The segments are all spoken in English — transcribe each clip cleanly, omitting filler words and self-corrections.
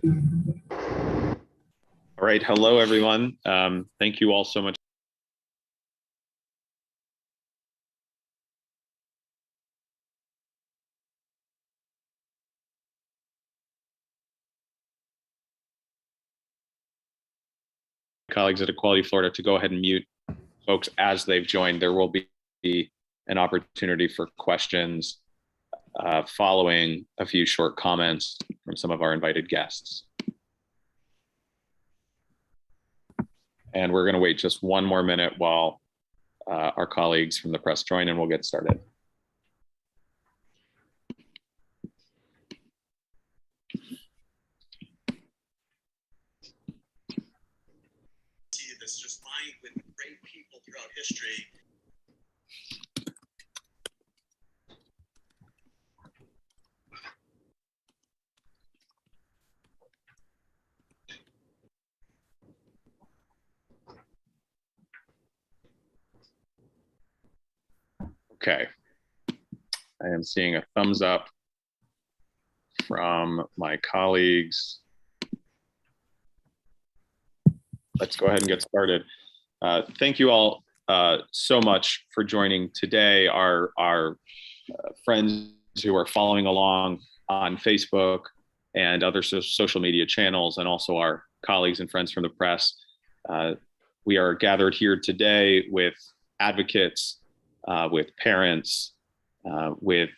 All right, hello everyone. Thank you all so much. Colleagues at Equality Florida to go ahead and mute folks as they've joined. There will be an opportunity for questions following a few short comments from some of our invited guests. And we're going to wait just one more minute while our colleagues from the press join, and we'll get started. See this just lined with great people throughout history. Okay. I am seeing a thumbs up from my colleagues. Let's go ahead and get started. Thank you all so much for joining today. Our friends who are following along on Facebook and other social media channels, and also our colleagues and friends from the press. We are gathered here today with advocates, with parents, with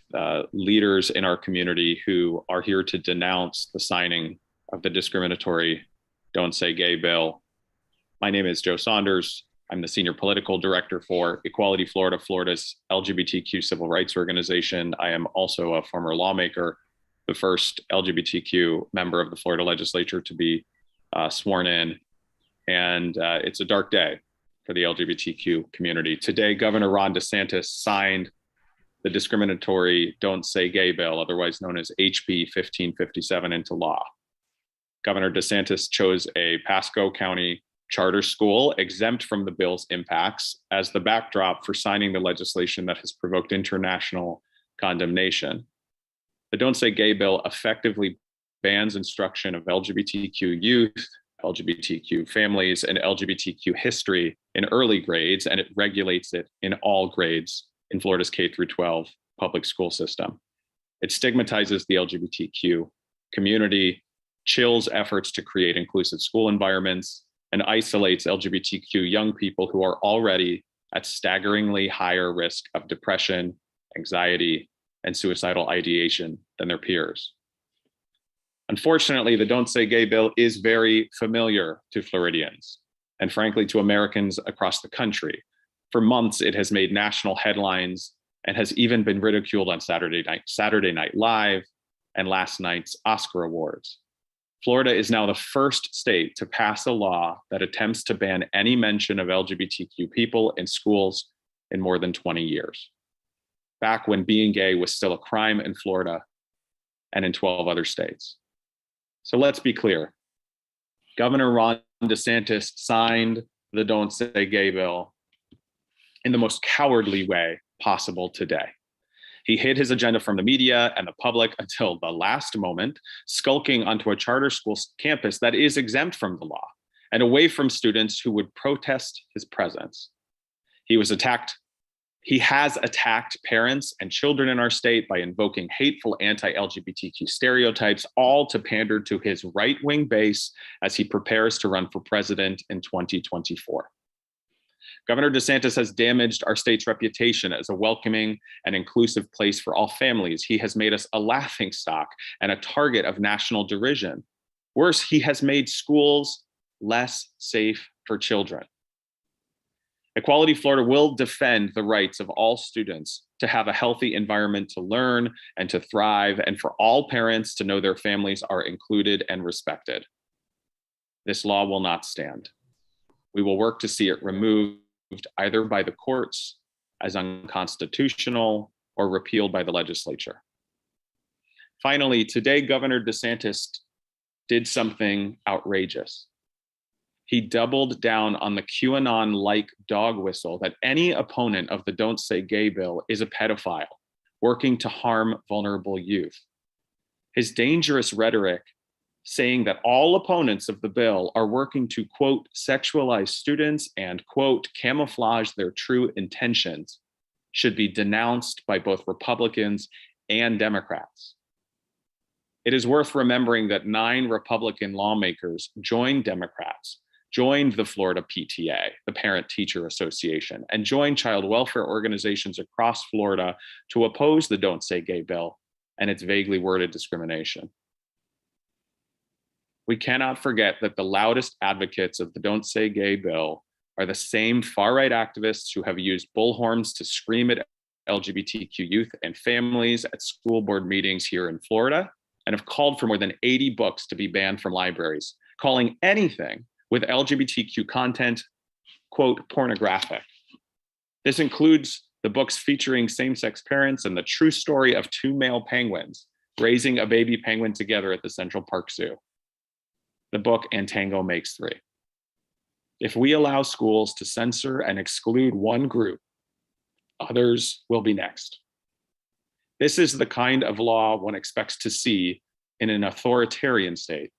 leaders in our community who are here to denounce the signing of the discriminatory Don't Say Gay bill. My name is Joe Saunders. I'm the Senior Political Director for Equality Florida, Florida's LGBTQ civil rights organization. I am also a former lawmaker, the first LGBTQ member of the Florida legislature to be sworn in. And it's a dark day for the LGBTQ community. Today, Governor Ron DeSantis signed the discriminatory Don't Say Gay bill, otherwise known as HB 1557, into law. Governor DeSantis chose a Pasco County charter school exempt from the bill's impacts as the backdrop for signing the legislation that has provoked international condemnation. The Don't Say Gay bill effectively bans instruction of LGBTQ youth, LGBTQ families, and LGBTQ history in early grades, and it regulates it in all grades in Florida's K-12 public school system. It stigmatizes the LGBTQ community, chills efforts to create inclusive school environments, and isolates LGBTQ young people who are already at staggeringly higher risk of depression, anxiety, and suicidal ideation than their peers. Unfortunately, the Don't Say Gay bill is very familiar to Floridians, and frankly, to Americans across the country. For months, it has made national headlines and has even been ridiculed on Saturday Night Live and last night's Oscar Awards. Florida is now the first state to pass a law that attempts to ban any mention of LGBTQ people in schools in more than 20 years, back when being gay was still a crime in Florida and in 12 other states. So let's be clear. Governor Ron DeSantis signed the Don't Say Gay bill in the most cowardly way possible today. He hid his agenda from the media and the public until the last moment, skulking onto a charter school campus that is exempt from the law and away from students who would protest his presence. He has attacked parents and children in our state by invoking hateful anti-LGBTQ stereotypes, all to pander to his right-wing base as he prepares to run for president in 2024. Governor DeSantis has damaged our state's reputation as a welcoming and inclusive place for all families. He has made us a laughingstock and a target of national derision. Worse, he has made schools less safe for children. Equality Florida will defend the rights of all students to have a healthy environment to learn and to thrive, and for all parents to know their families are included and respected. This law will not stand. We will work to see it removed either by the courts as unconstitutional or repealed by the legislature. Finally, today, Governor DeSantis did something outrageous. He doubled down on the QAnon-like dog whistle that any opponent of the Don't Say Gay bill is a pedophile working to harm vulnerable youth. His dangerous rhetoric saying that all opponents of the bill are working to, quote, sexualize students and, quote, camouflage their true intentions, should be denounced by both Republicans and Democrats. It is worth remembering that 9 Republican lawmakers joined Democrats, joined the Florida PTA, the Parent Teacher Association, and joined child welfare organizations across Florida to oppose the Don't Say Gay bill and its vaguely worded discrimination. We cannot forget that the loudest advocates of the Don't Say Gay bill are the same far-right activists who have used bullhorns to scream at LGBTQ youth and families at school board meetings here in Florida, and have called for more than 80 books to be banned from libraries, calling anything with LGBTQ content, quote, pornographic. This includes the books featuring same-sex parents and the true story of 2 male penguins raising a baby penguin together at the Central Park Zoo. The book And Tango Makes 3. If we allow schools to censor and exclude one group, others will be next. This is the kind of law one expects to see in an authoritarian state,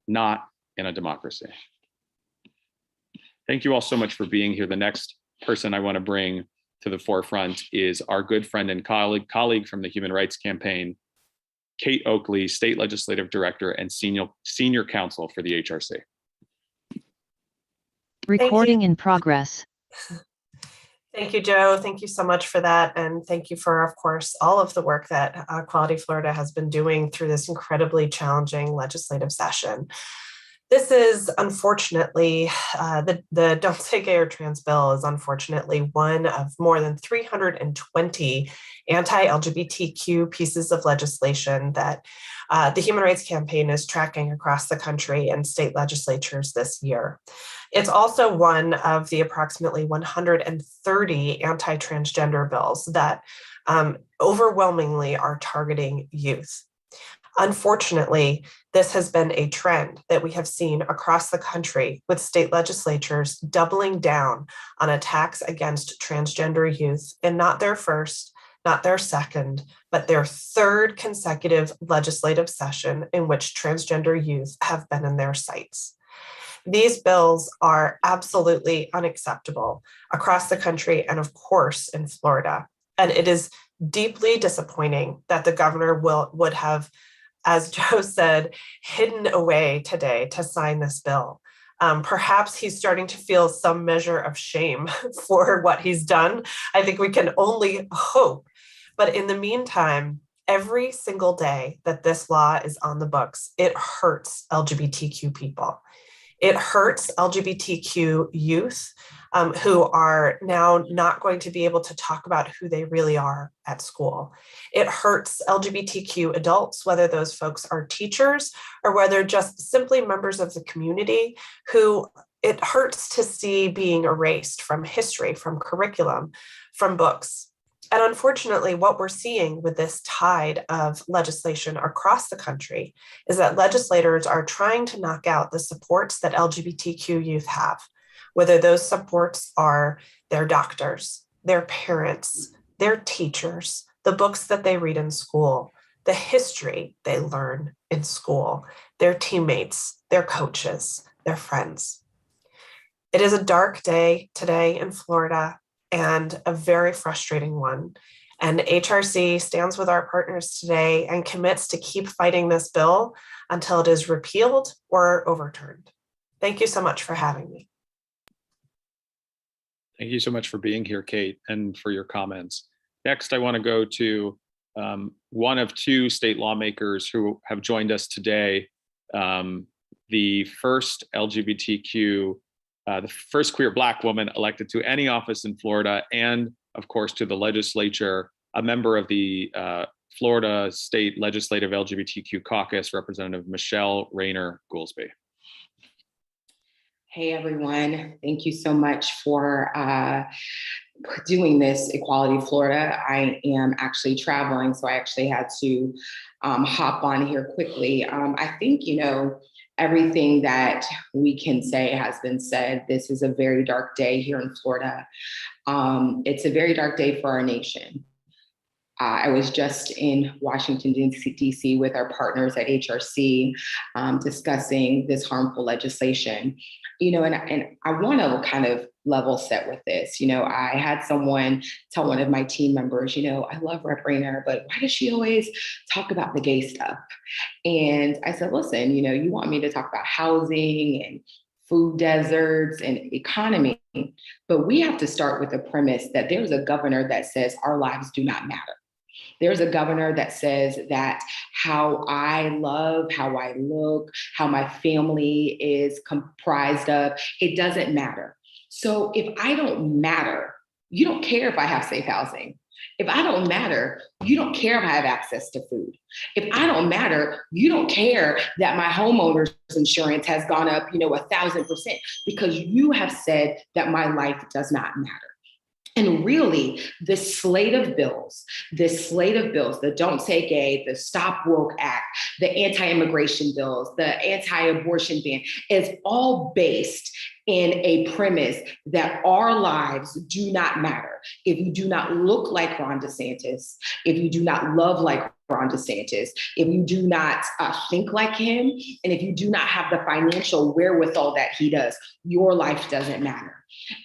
not in a democracy. Thank you all so much for being here. The next person I want to bring to the forefront is our good friend and colleague from the Human Rights Campaign, Kate Oakley, State Legislative Director and Senior Counsel for the HRC. Recording in progress. Thank you, Joe. Thank you so much for that. And thank you for, of course, all of the work that Equality Florida has been doing through this incredibly challenging legislative session. This is unfortunately, the Don't Say Gay or Trans bill is unfortunately one of more than 320 anti-LGBTQ pieces of legislation that the Human Rights Campaign is tracking across the country and state legislatures this year. It's also one of the approximately 130 anti-transgender bills that overwhelmingly are targeting youth. Unfortunately, this has been a trend that we have seen across the country, with state legislatures doubling down on attacks against transgender youth in not their first, not their second, but their third consecutive legislative session in which transgender youth have been in their sights. These bills are absolutely unacceptable across the country and, of course, in Florida. And it is deeply disappointing that the governor would have, as Joe said, hidden away today to sign this bill. Perhaps he's starting to feel some measure of shame for what he's done. I think we can only hope. But in the meantime, every single day that this law is on the books, it hurts LGBTQ people. It hurts LGBTQ youth who are now not going to be able to talk about who they really are at school. It hurts LGBTQ adults, whether those folks are teachers or whether just simply members of the community, who it hurts to see being erased from history, from curriculum, from books. And unfortunately, what we're seeing with this tide of legislation across the country is that legislators are trying to knock out the supports that LGBTQ youth have, whether those supports are their doctors, their parents, their teachers, the books that they read in school, the history they learn in school, their teammates, their coaches, their friends. It is a dark day today in Florida, and a very frustrating one. And HRC stands with our partners today and commits to keep fighting this bill until it is repealed or overturned. Thank you so much for having me. Thank you so much for being here, Kate, and for your comments. Next, I want to go to one of 2 state lawmakers who have joined us today. The first the first queer Black woman elected to any office in Florida, and of course to the legislature, a member of the Florida State Legislative LGBTQ Caucus, Representative Michelle Rayner Goolsby. Hey everyone, thank you so much for doing this, Equality Florida. I am actually traveling, so I actually had to hop on here quickly. I think, everything that we can say has been said. This is a very dark day here in Florida. It's a very dark day for our nation. I was just in Washington, D.C. with our partners at HRC discussing this harmful legislation. And I want to kind of level set with this. I had someone tell one of my team members, I love Rep. Rayner, but why does she always talk about the gay stuff? And I said, listen, you want me to talk about housing and food deserts and economy, but we have to start with the premise that there's a governor that says our lives do not matter. There's a governor that says that how I love, how I look, how my family is comprised of, it doesn't matter. So if I don't matter, you don't care if I have safe housing. If I don't matter, you don't care if I have access to food. If I don't matter, you don't care that my homeowner's insurance has gone up, 1,000%, because you have said that my life does not matter. And really, this slate of bills, the Don't Say Gay, the Stop Woke Act, the anti-immigration bills, the anti-abortion ban, is all based in a premise that our lives do not matter. If you do not look like Ron DeSantis, if you do not love like Ron DeSantis, if you do not think like him, and if you do not have the financial wherewithal that he does, your life doesn't matter.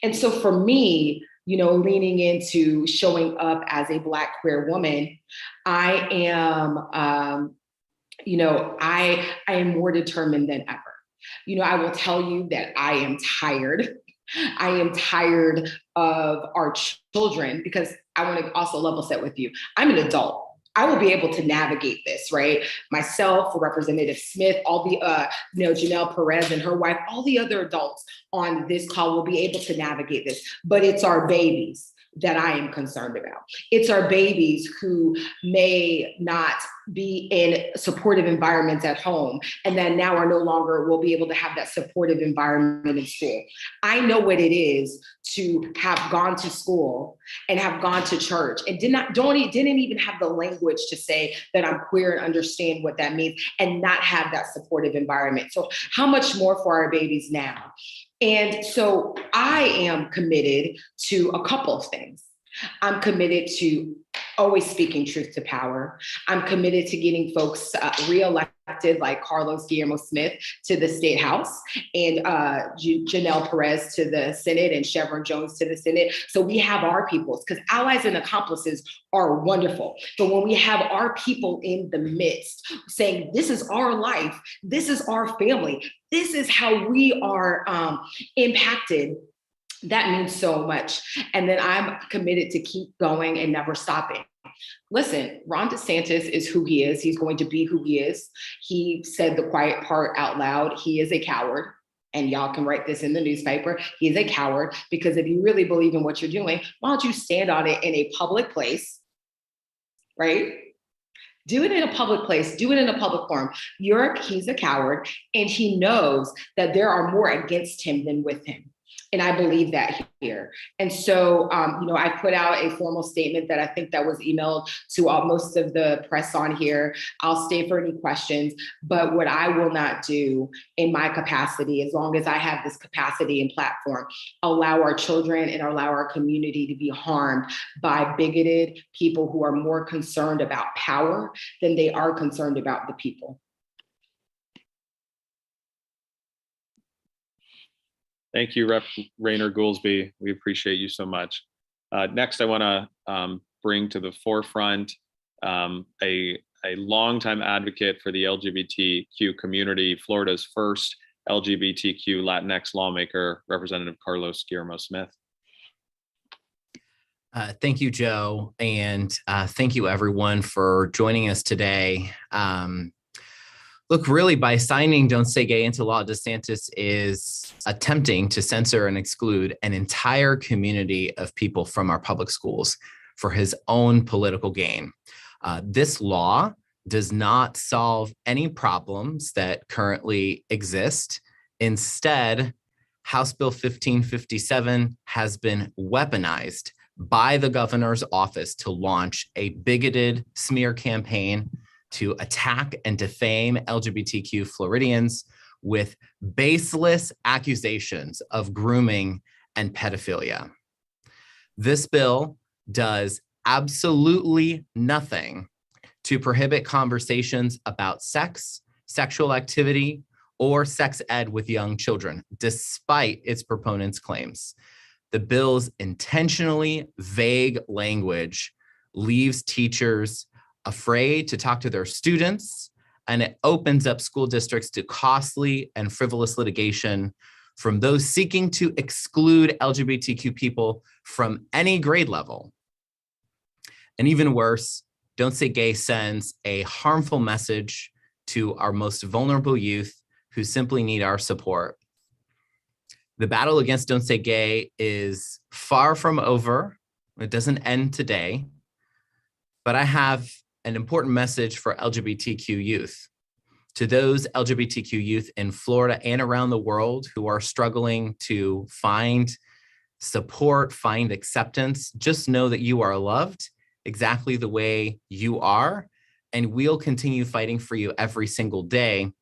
And so for me, leaning into showing up as a Black queer woman, I am, I am more determined than ever. I will tell you that I am tired. I am tired of our children, because I want to also level set with you. I'm an adult. I will be able to navigate this, right? Myself, Representative Smith, all the, Janelle Perez and her wife, all the other adults on this call will be able to navigate this. But it's our babies that I am concerned about. It's our babies who may not be in supportive environments at home, and then now are no longer will be able to have that supportive environment in school. I know what it is to have gone to school and have gone to church and didn't even have the language to say that I'm queer and understand what that means, and not have that supportive environment. So how much more for our babies now? And so I am committed to a couple of things. I'm committed to always speaking truth to power. I'm committed to getting folks reelected like Carlos Guillermo Smith to the State House, and Janelle Perez to the Senate, and Chevron Jones to the Senate. So we have our peoples, because allies and accomplices are wonderful. But when we have our people in the midst saying, this is our life, this is our family, this is how we are impacted, that means so much. And then I'm committed to keep going and never stopping. Listen, Ron DeSantis is who he is. He's going to be who he is. He said the quiet part out loud. He is a coward. And y'all can write this in the newspaper. He is a coward, because if you really believe in what you're doing, why don't you stand on it in a public place, right? Do it in a public place, do it in a public forum. He's a coward, and he knows that there are more against him than with him. And I believe that here. And so, I put out a formal statement that I think that was emailed to most of the press on here. I'll stay for any questions, but what I will not do in my capacity, as long as I have this capacity and platform, allow our children and allow our community to be harmed by bigoted people who are more concerned about power than they are concerned about the people. Thank you, Rep. Rayner Goolsby. We appreciate you so much. Next, I want to bring to the forefront a longtime advocate for the LGBTQ community, Florida's first LGBTQ Latinx lawmaker, Representative Carlos Guillermo Smith. Thank you, Joe, and thank you, everyone, for joining us today. Look, really, by signing Don't Say Gay into law, DeSantis is attempting to censor and exclude an entire community of people from our public schools for his own political gain. This law does not solve any problems that currently exist. Instead, House Bill 1557 has been weaponized by the governor's office to launch a bigoted smear campaign to attack and defame LGBTQ Floridians with baseless accusations of grooming and pedophilia. This bill does absolutely nothing to prohibit conversations about sex, sexual activity, or sex ed with young children, despite its proponents' claims. The bill's intentionally vague language leaves teachers afraid to talk to their students, and it opens up school districts to costly and frivolous litigation from those seeking to exclude LGBTQ people from any grade level. And even worse, Don't Say Gay sends a harmful message to our most vulnerable youth who simply need our support. The battle against Don't Say Gay is far from over. It doesn't end today, but I have an important message for LGBTQ youth. To those LGBTQ youth in Florida and around the world who are struggling to find support, find acceptance, just know that you are loved exactly the way you are, and we'll continue fighting for you every single day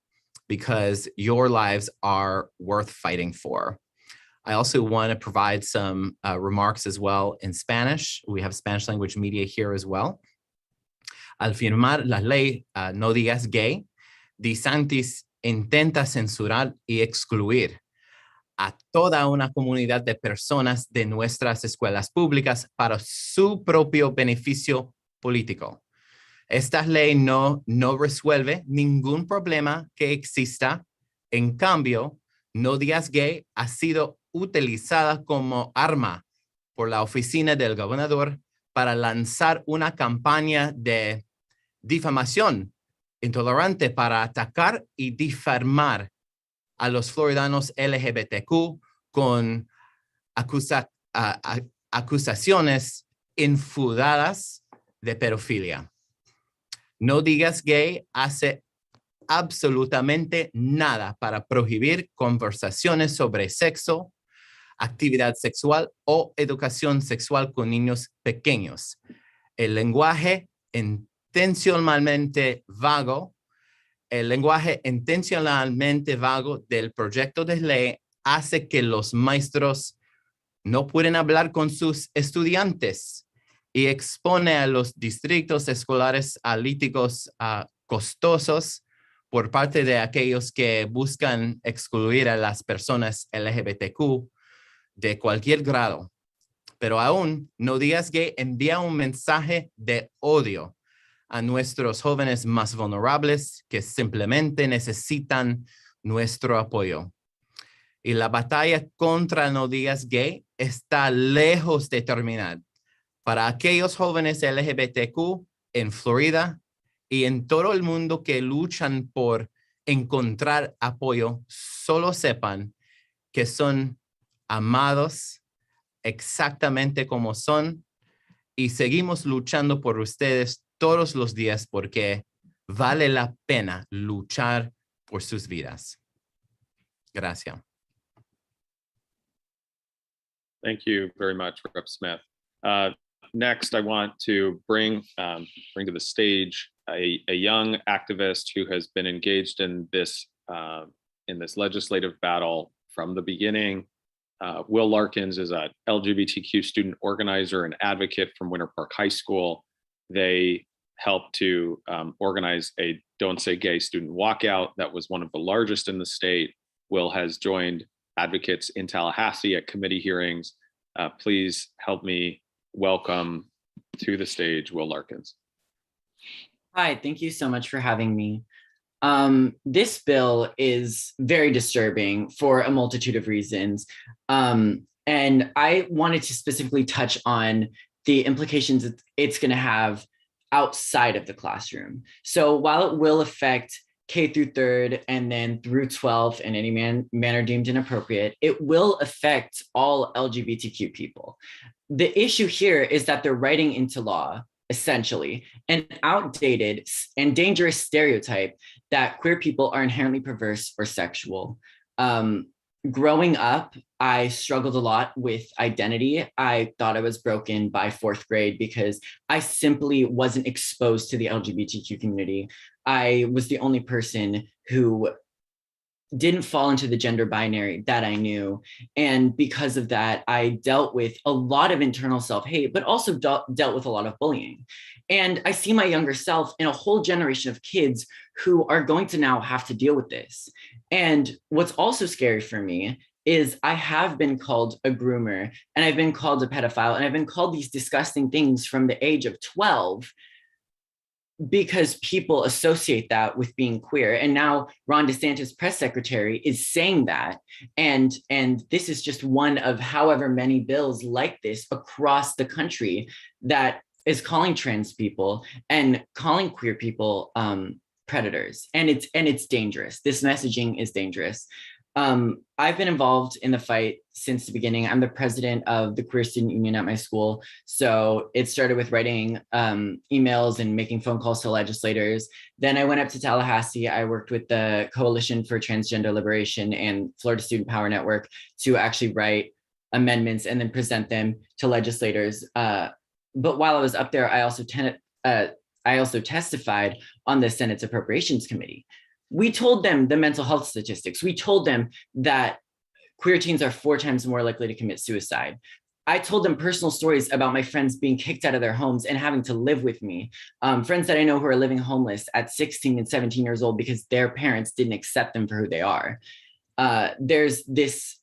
because your lives are worth fighting for. I also want to provide some remarks as well in Spanish. We have Spanish language media here as well. Al firmar la ley No Digas Gay, DeSantis intenta censurar y excluir a toda una comunidad de personas de nuestras escuelas públicas para su propio beneficio político. Esta ley no resuelve ningún problema que exista. En cambio, No Digas Gay ha sido utilizada como arma por la oficina del gobernador para lanzar una campaña de difamación intolerante para atacar y difamar a los floridanos LGBTQ con acusaciones infundadas de pedofilia. No Digas Gay hace absolutamente nada para prohibir conversaciones sobre sexo, actividad sexual o educación sexual con niños pequeños. El lenguaje intencionalmente vago del proyecto de ley hace que los maestros no pueden hablar con sus estudiantes y expone a los distritos escolares a litigos costosos por parte de aquellos que buscan excluir a las personas LGBTQ de cualquier grado. Pero aún No Digas Gay envía un mensaje de odio a nuestros jóvenes más vulnerables que simplemente necesitan nuestro apoyo. Y la batalla contra No Digas Gay está lejos de terminar. Para aquellos jóvenes LGBTQ en Florida y en todo el mundo que luchan por encontrar apoyo, solo sepan que son amados exactamente como son y seguimos luchando por ustedes todos los días porque vale la pena luchar por sus vidas. Gracias. Thank you very much, Rep. Smith. Next, I want to bring to the stage a young activist who has been engaged in this legislative battle from the beginning. Will Larkins is an LGBTQ student organizer and advocate from Winter Park High School. They helped to organize a Don't Say Gay student walkout that was one of the largest in the state. Will has joined advocates in Tallahassee at committee hearings. Please help me welcome to the stage Will Larkins. Hi, thank you so much for having me. This bill is very disturbing for a multitude of reasons. And I wanted to specifically touch on the implications that it's going to have outside of the classroom. So while it will affect K through 3rd and then through 12th in any manner deemed inappropriate, it will affect all LGBTQ people. The issue here is that they're writing into law, essentially, an outdated and dangerous stereotype that queer people are inherently perverse or sexual. Growing up, I struggled a lot with identity. I thought I was broken by 4th grade because I simply wasn't exposed to the LGBTQ community. I was the only person who didn't fall into the gender binary that I knew. And because of that, I dealt with a lot of internal self-hate, but also dealt with a lot of bullying. And I see my younger self in a whole generation of kids who are going to now have to deal with this. And what's also scary for me is I have been called a groomer, and I've been called a pedophile, and I've been called these disgusting things from the age of 12, because people associate that with being queer. And now Ron DeSantis, press secretary, is saying that. And this is just one of however many bills like this across the country that is calling trans people and calling queer people predators. And it's dangerous. This messaging is dangerous. I've been involved in the fight since the beginning. I'm the president of the Queer Student Union at my school. So it started with writing emails and making phone calls to legislators. Then I went up to Tallahassee. I worked with the Coalition for Transgender Liberation and Florida Student Power Network to actually write amendments and then present them to legislators. But while I was up there, I also testified on the Senate's Appropriations Committee. We told them the mental health statistics. We told them that queer teens are 4 times more likely to commit suicide. I told them personal stories about my friends being kicked out of their homes and having to live with me. Friends that I know who are living homeless at 16 and 17 years old because their parents didn't accept them for who they are. There's this,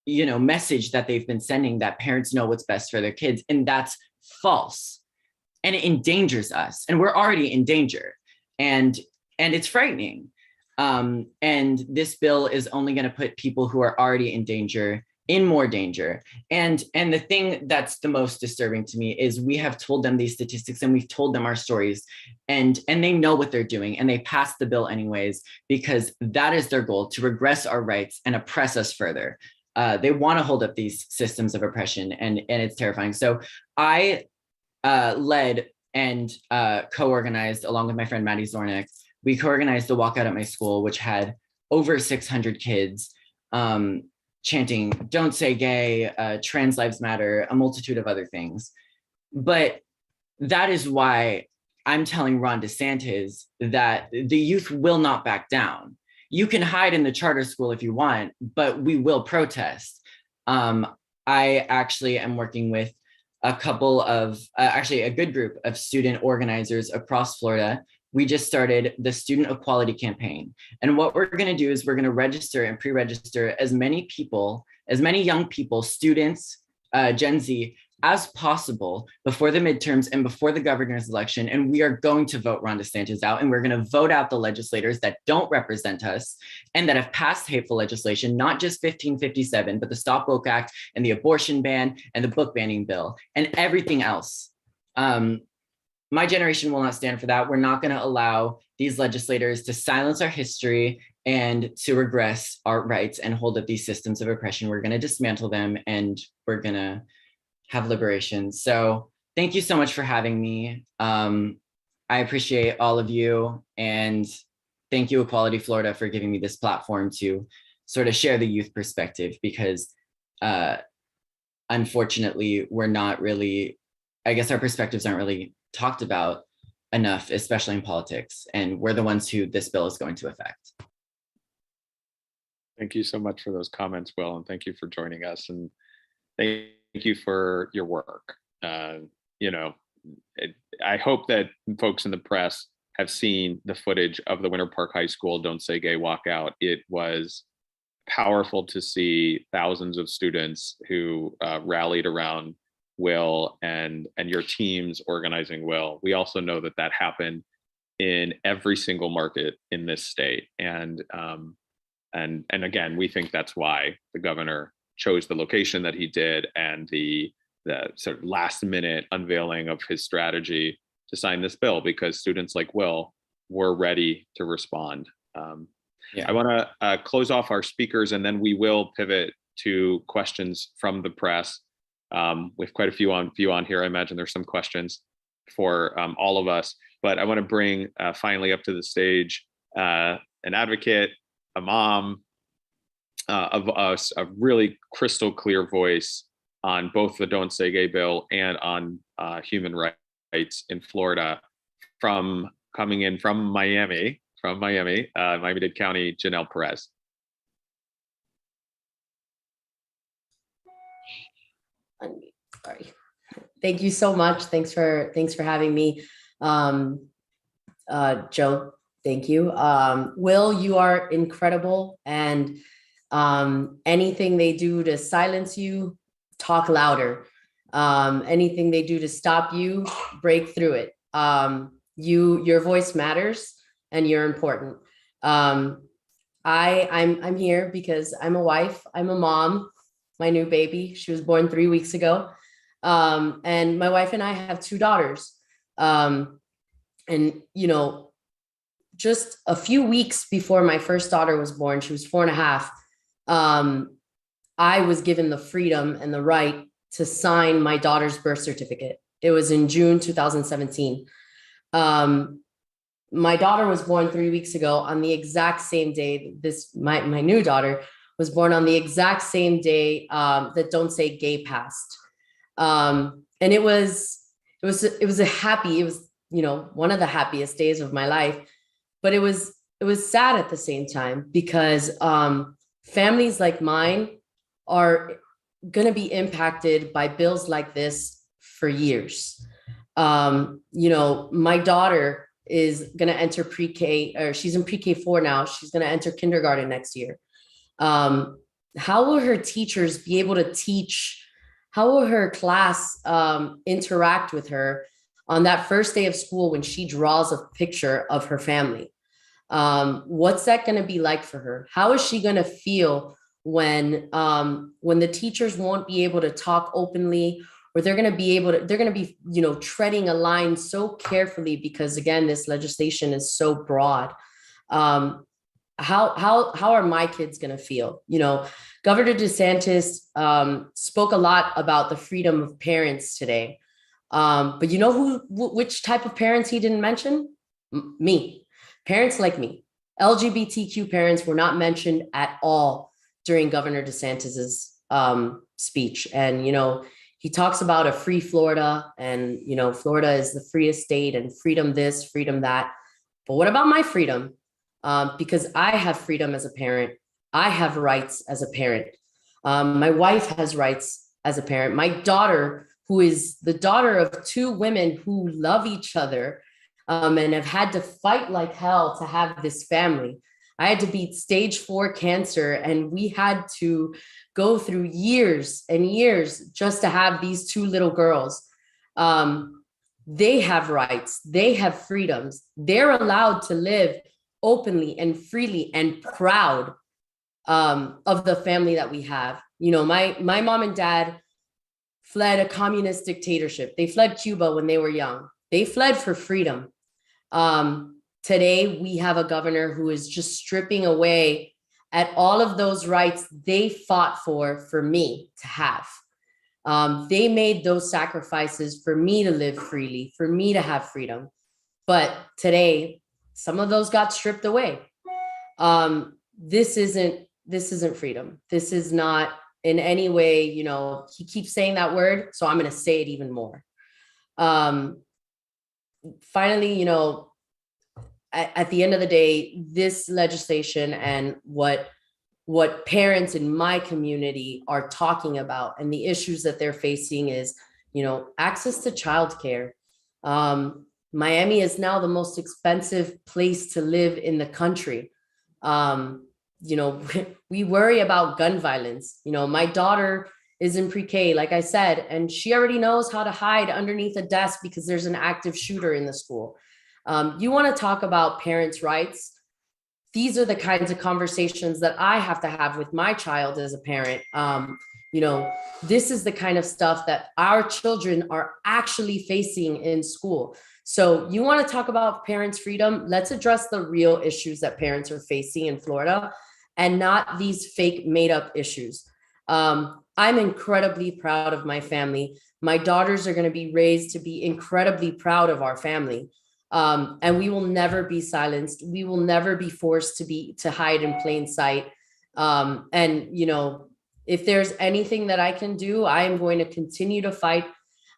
message that they've been sending that parents know what's best for their kids, and that's false. And it endangers us, and we're already in danger. And it's frightening. And this bill is only going to put people who are already in danger in more danger. And the thing that's the most disturbing to me is we have told them these statistics and we've told them our stories, and they know what they're doing, and they passed the bill anyways, because that is their goal, to regress our rights and oppress us further. They want to hold up these systems of oppression, and it's terrifying. So I led and co-organized, along with my friend Maddie Zornick, we co-organized the walkout at my school, which had over 600 kids chanting, "Don't say gay," "Trans Lives Matter," a multitude of other things. But that is why I'm telling Ron DeSantis that the youth will not back down. You can hide in the charter school if you want, but we will protest. I actually am working with a couple of, actually a good group of student organizers across Florida. We just started the Student Equality Campaign. And what we're going to do is we're going to register and pre-register as many people, as many young people, students, Gen Z, as possible before the midterms and before the governor's election. And we are going to vote Ron DeSantis out, and we're going to vote out the legislators that don't represent us and that have passed hateful legislation, not just 1557, but the Stop Woke Act and the abortion ban and the book banning bill and everything else. My generation will not stand for that. We're not going to allow these legislators to silence our history and to regress our rights and hold up these systems of oppression. We're going to dismantle them, and we're going to have liberation. So thank you so much for having me. I appreciate all of you, and thank you, Equality Florida, for giving me this platform to sort of share the youth perspective, because unfortunately, we're not really, I guess our perspectives aren't really talked about enough, especially in politics, and we're the ones who this bill is going to affect. Thank you so much for those comments, Will, and thank you for joining us, and thank you for your work. I hope that folks in the press have seen the footage of the Winter Park High School Don't Say Gay walkout. It was powerful to see thousands of students who rallied around Will and your teams organizing Will. We also know that happened in every single market in this state, and again, we think that's why the governor chose the location that he did, and the sort of last minute unveiling of his strategy to sign this bill, because students like Will were ready to respond. I want to close off our speakers, and then we will pivot to questions from the press. We have quite a few on here. I imagine there's some questions for all of us, but I want to bring finally up to the stage an advocate, a mom, of us, a really crystal clear voice on both the Don't Say Gay bill and on human rights in Florida, coming in from Miami-Dade County, Janelle Perez. unmute. Sorry. Thank you so much. Thanks for having me. Joe, thank you. Will, you are incredible. And anything they do to silence you, talk louder. Anything they do to stop you, break through it. Your voice matters and you're important. I'm here because I'm a wife, I'm a mom, my new baby, she was born 3 weeks ago. And my wife and I have 2 daughters. And, you know, just a few weeks before my first daughter was born, she was 4.5. I was given the freedom and the right to sign my daughter's birth certificate. It was in June 2017. My daughter was born 3 weeks ago on the exact same day. My new daughter was born on the exact same day that Don't Say Gay passed. And it was a happy, it was, you know, one of the happiest days of my life, but it was sad at the same time because families like mine are going to be impacted by bills like this for years. You know, my daughter is going to enter pre-K, or she's in pre-K 4 now. She's going to enter kindergarten next year. How will her teachers be able to teach? How will her class interact with her on that first day of school when she draws a picture of her family? What's that going to be like for her? How is she going to feel when the teachers won't be able to talk openly, or they're going to be, you know, treading a line so carefully because, again, this legislation is so broad. How are my kids going to feel? You know, Governor DeSantis spoke a lot about the freedom of parents today. But you know which type of parents he didn't mention? Me. Parents like me. LGBTQ parents were not mentioned at all during Governor DeSantis's speech. And, you know, he talks about a free Florida and, you know, Florida is the freest state and freedom this, freedom that. But what about my freedom? Because I have freedom as a parent. I have rights as a parent. My wife has rights as a parent. My daughter, who is the daughter of 2 women who love each other and have had to fight like hell to have this family. I had to beat stage 4 cancer, and we had to go through years and years just to have these 2 little girls. They have rights. They have freedoms. They're allowed to live openly and freely and proud of the family that we have. You know, my mom and dad fled a communist dictatorship. They fled Cuba when they were young. They fled for freedom. Today, we have a governor who is just stripping away at all of those rights they fought for me to have. They made those sacrifices for me to live freely, for me to have freedom. But today, some of those got stripped away. This isn't freedom. This is not in any way, you know, he keeps saying that word, so I'm going to say it even more. Finally, you know, at the end of the day, this legislation and what parents in my community are talking about and the issues that they're facing is, you know, access to childcare. Miami is now the most expensive place to live in the country. You know, we worry about gun violence. You know, my daughter is in pre-K, like I said, and she already knows how to hide underneath a desk because there's an active shooter in the school. You want to talk about parents' rights? These are the kinds of conversations that I have to have with my child as a parent. You know, this is the kind of stuff that our children are actually facing in school. So you want to talk about parents' freedom? Let's address the real issues that parents are facing in Florida and not these fake made up issues. I'm incredibly proud of my family. My daughters are going to be raised to be incredibly proud of our family. And we will never be silenced. We will never be forced to hide in plain sight. And, you know, if there's anything that I can do, I am going to continue to fight.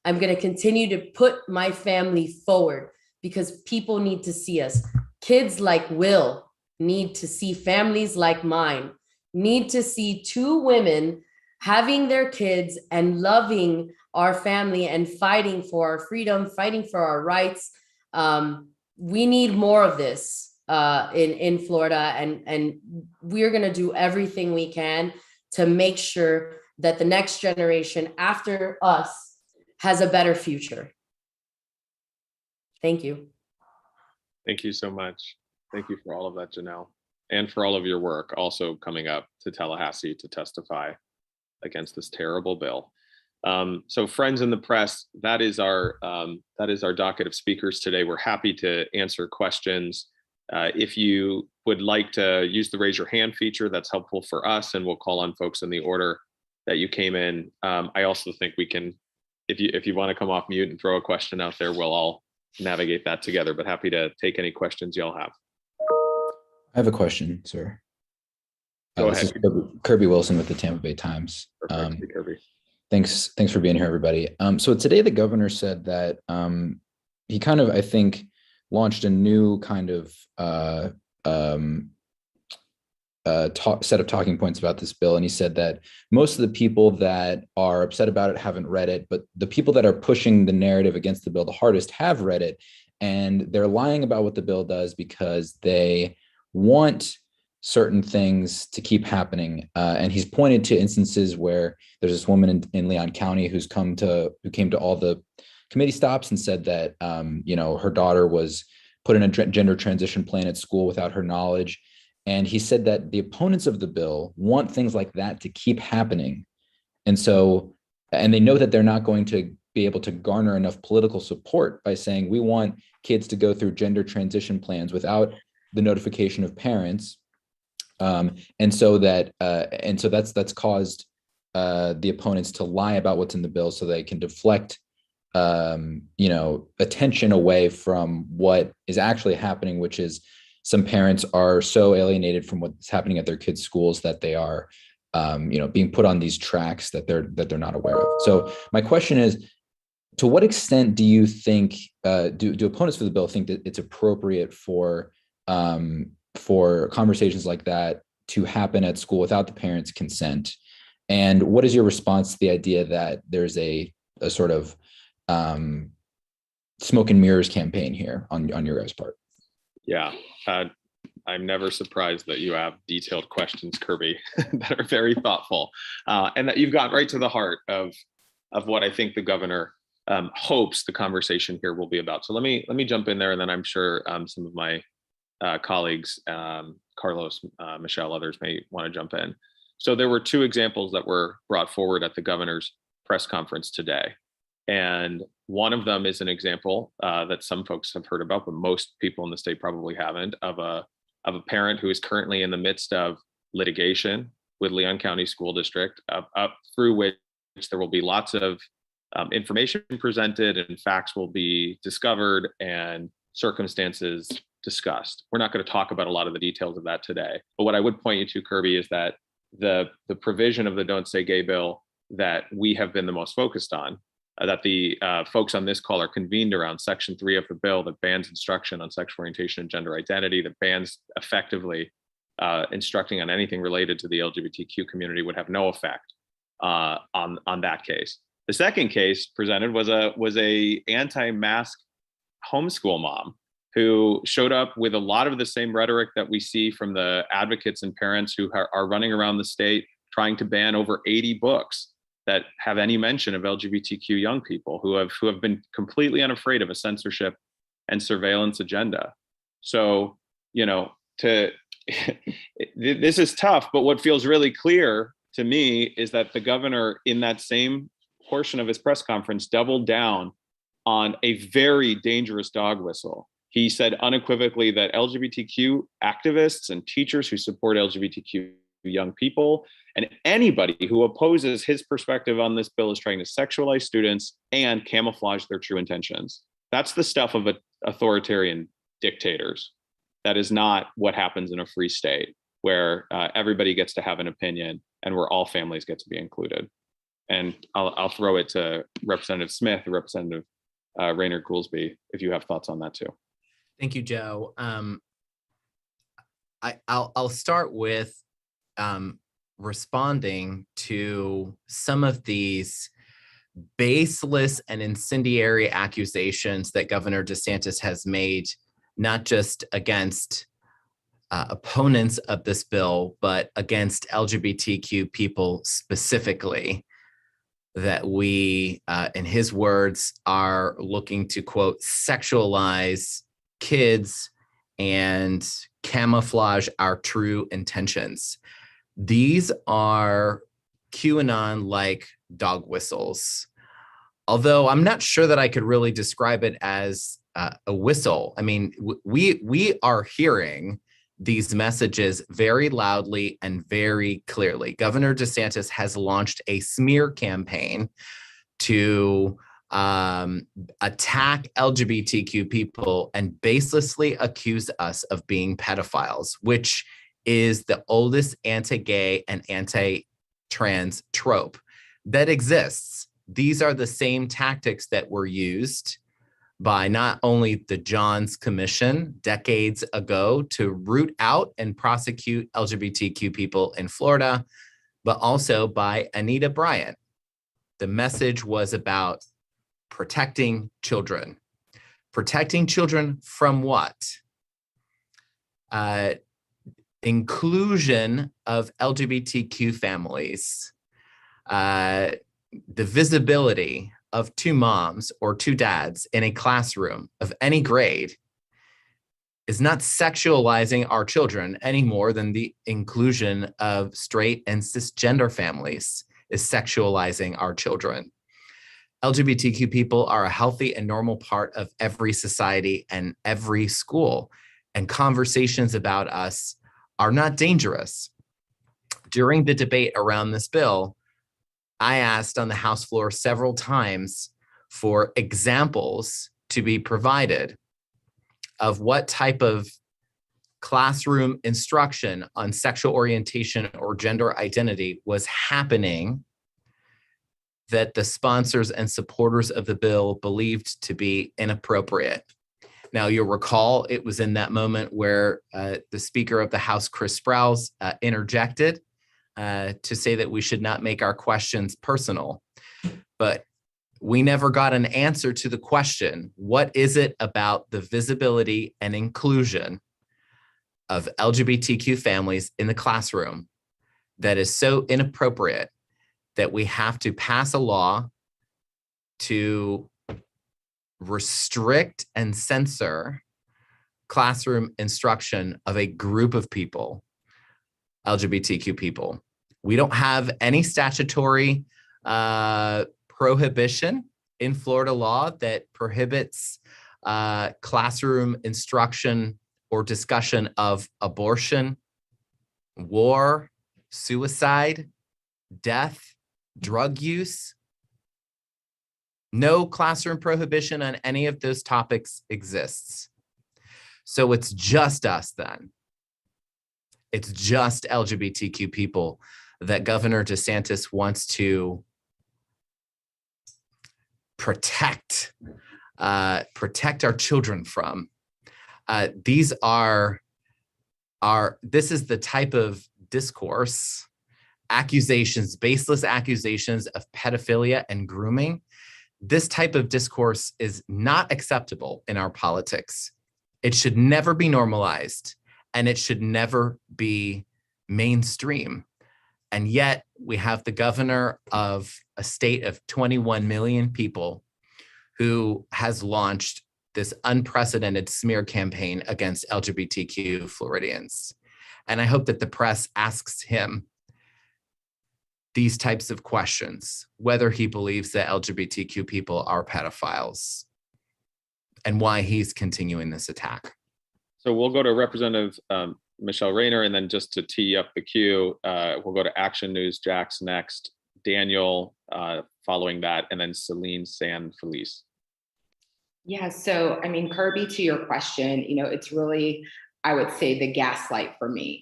I'm going to continue to put my family forward because people need to see us. Kids like Will need to see families like mine, need to see 2 women having their kids and loving our family and fighting for our freedom, fighting for our rights. We need more of this in Florida, and we're going to do everything we can to make sure that the next generation after us has a better future. Thank you. Thank you so much. Thank you for all of that, Janelle, and for all of your work also coming up to Tallahassee to testify against this terrible bill. So friends in the press, that is our docket of speakers today. We're happy to answer questions. If you would like to use the raise your hand feature, that's helpful for us, and we'll call on folks in the order that you came in. I also think we can, if you want to come off mute and throw a question out there, we'll all navigate that together, but happy to take any questions y'all have. I have a question, sir. Go This ahead. is Kirby Wilson with the Tampa Bay Times. Perfect. Hey, Kirby. Thanks for being here, everybody. So today the governor said that he kind of, I think, launched a new kind of set of talking points about this bill. And he said that most of the people that are upset about it haven't read it, but the people that are pushing the narrative against the bill the hardest have read it. And they're lying about what the bill does because they want certain things to keep happening. And he's pointed to instances where there's this woman in Leon County who came to all the committee stops and said that, her daughter was put in a gender transition plan at school without her knowledge. And he said that the opponents of the bill want things like that to keep happening. And they know that they're not going to be able to garner enough political support by saying, we want kids to go through gender transition plans without the notification of parents. And so that's caused the opponents to lie about what's in the bill so they can deflect attention away from what is actually happening, which is some parents are so alienated from what's happening at their kids' schools that they are being put on these tracks that they're not aware of. So my question is, to what extent do you think do opponents for the bill think that it's appropriate for conversations like that to happen at school without the parents' consent? And what is your response to the idea that there's a sort of smoke and mirrors campaign here on your guys' part? Yeah, I'm never surprised that you have detailed questions, Kirby, that are very thoughtful, and that you've got right to the heart of what I think the governor hopes the conversation here will be about. So let me jump in there, and then I'm sure some of my colleagues, Carlos, Michelle, others may want to jump in. So there were two examples that were brought forward at the governor's press conference today. And one of them is an example that some folks have heard about, but most people in the state probably haven't, of a parent who is currently in the midst of litigation with Leon County School District, up through which there will be lots of information presented and facts will be discovered and circumstances discussed. We're not going to talk about a lot of the details of that today. But what I would point you to, Kirby, is that the provision of the Don't Say Gay bill that we have been the most focused on, that the folks on this call are convened around, Section 3 of the bill that bans instruction on sexual orientation and gender identity, that bans effectively instructing on anything related to the LGBTQ community, would have no effect on that case. The second case presented was a anti-mask homeschool mom who showed up with a lot of the same rhetoric that we see from the advocates and parents who are running around the state trying to ban over 80 books that have any mention of LGBTQ young people, who have been completely unafraid of a censorship and surveillance agenda. So, this is tough, but what feels really clear to me is that the governor, in that same portion of his press conference, doubled down on a very dangerous dog whistle. He said unequivocally that LGBTQ activists and teachers who support LGBTQ young people and anybody who opposes his perspective on this bill is trying to sexualize students and camouflage their true intentions. That's the stuff of authoritarian dictators. That is not what happens in a free state where everybody gets to have an opinion and where all families get to be included. And I'll throw it to Representative Smith or Representative Raynard Goolsby if you have thoughts on that too. Thank you, Joe. I'll start with responding to some of these baseless and incendiary accusations that Governor DeSantis has made, not just against opponents of this bill, but against LGBTQ people specifically, that we, in his words, are looking to, quote, sexualize kids and camouflage our true intentions. These are QAnon-like dog whistles. Although I'm not sure that I could really describe it as a whistle. I mean, we are hearing these messages very loudly and very clearly. Governor DeSantis has launched a smear campaign to attack LGBTQ people and baselessly accuse us of being pedophiles, which is the oldest anti-gay and anti-trans trope that exists. These are the same tactics that were used by not only the Johns Commission decades ago to root out and prosecute LGBTQ people in Florida, but also by Anita Bryant. The message was about protecting children. Protecting children from what? Inclusion of LGBTQ families, the visibility of two moms or two dads in a classroom of any grade is not sexualizing our children any more than the inclusion of straight and cisgender families is sexualizing our children. LGBTQ people are a healthy and normal part of every society and every school, and conversations about us are not dangerous. During the debate around this bill, I asked on the House floor several times for examples to be provided of what type of classroom instruction on sexual orientation or gender identity was happening that the sponsors and supporters of the bill believed to be inappropriate. Now, you'll recall it was in that moment where the Speaker of the House, Chris Sprowls, interjected to say that we should not make our questions personal. But we never got an answer to the question, what is it about the visibility and inclusion of LGBTQ families in the classroom that is so inappropriate that we have to pass a law to restrict and censor classroom instruction of a group of people, LGBTQ people? We don't have any statutory prohibition in Florida law that prohibits classroom instruction or discussion of abortion, war, suicide, death, drug use. No classroom prohibition on any of those topics exists. So it's just us then. It's just LGBTQ people that Governor DeSantis wants to protect our children from. This is the type of discourse, accusations, baseless accusations of pedophilia and grooming. This type of discourse is not acceptable in our politics. It should never be normalized, and it should never be mainstream. And yet we have the governor of a state of 21 million people who has launched this unprecedented smear campaign against LGBTQ Floridians. And I hope that the press asks him these types of questions, whether he believes that LGBTQ people are pedophiles and why he's continuing this attack. So we'll go to Representative Michelle Rayner, and then just to tee up the queue, we'll go to Action News. Jack's next, Daniel following that, and then Celine San Felice. Yeah, so I mean, Kirby, to your question, it's really, I would say, the gaslight for me.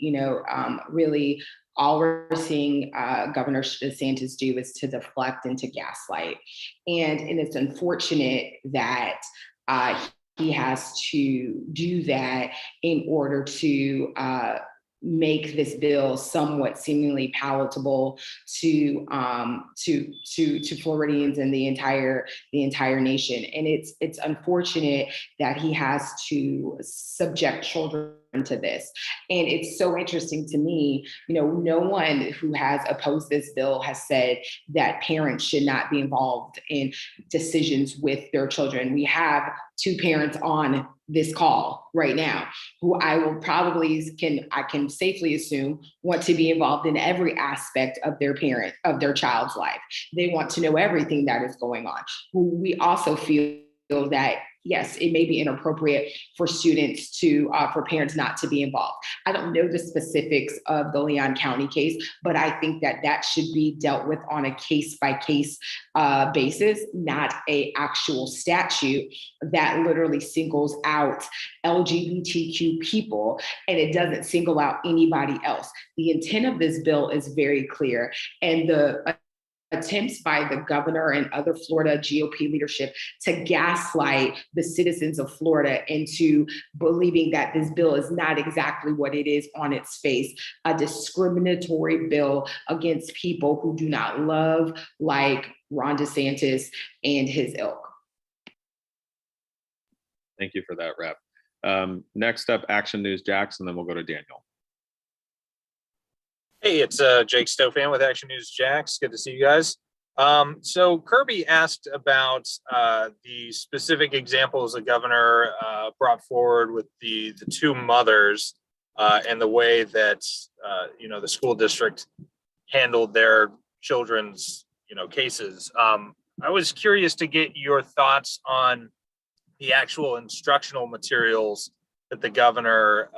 Really all we're seeing Governor DeSantis do is to deflect and to gaslight. And it's unfortunate that he has to do that in order to make this bill somewhat seemingly palatable to Floridians and the entire nation. And it's unfortunate that he has to subject children to this. And it's so interesting to me, no one who has opposed this bill has said that parents should not be involved in decisions with their children. We have 2 parents on this call right now who I can safely assume want to be involved in every aspect of their child's life. They want to know everything that is going on. Who we also feel that, yes, it may be inappropriate for students for parents not to be involved. I don't know the specifics of the Leon County case, but I think that should be dealt with on a case-by-case basis, not an actual statute that literally singles out LGBTQ people, and it doesn't single out anybody else. The intent of this bill is very clear, and the attempts by the governor and other Florida GOP leadership to gaslight the citizens of Florida into believing that this bill is not exactly what it is on its face, a discriminatory bill against people who do not love like Ron DeSantis and his ilk. Thank you for that, Rep. Next up, Action News Jackson, then we'll go to Daniel. Hey, it's Jake Stofan with Action News Jax. Good to see you guys. So Kirby asked about the specific examples the governor brought forward with the 2 mothers and the way that the school district handled their children's cases. I was curious to get your thoughts on the actual instructional materials that the governor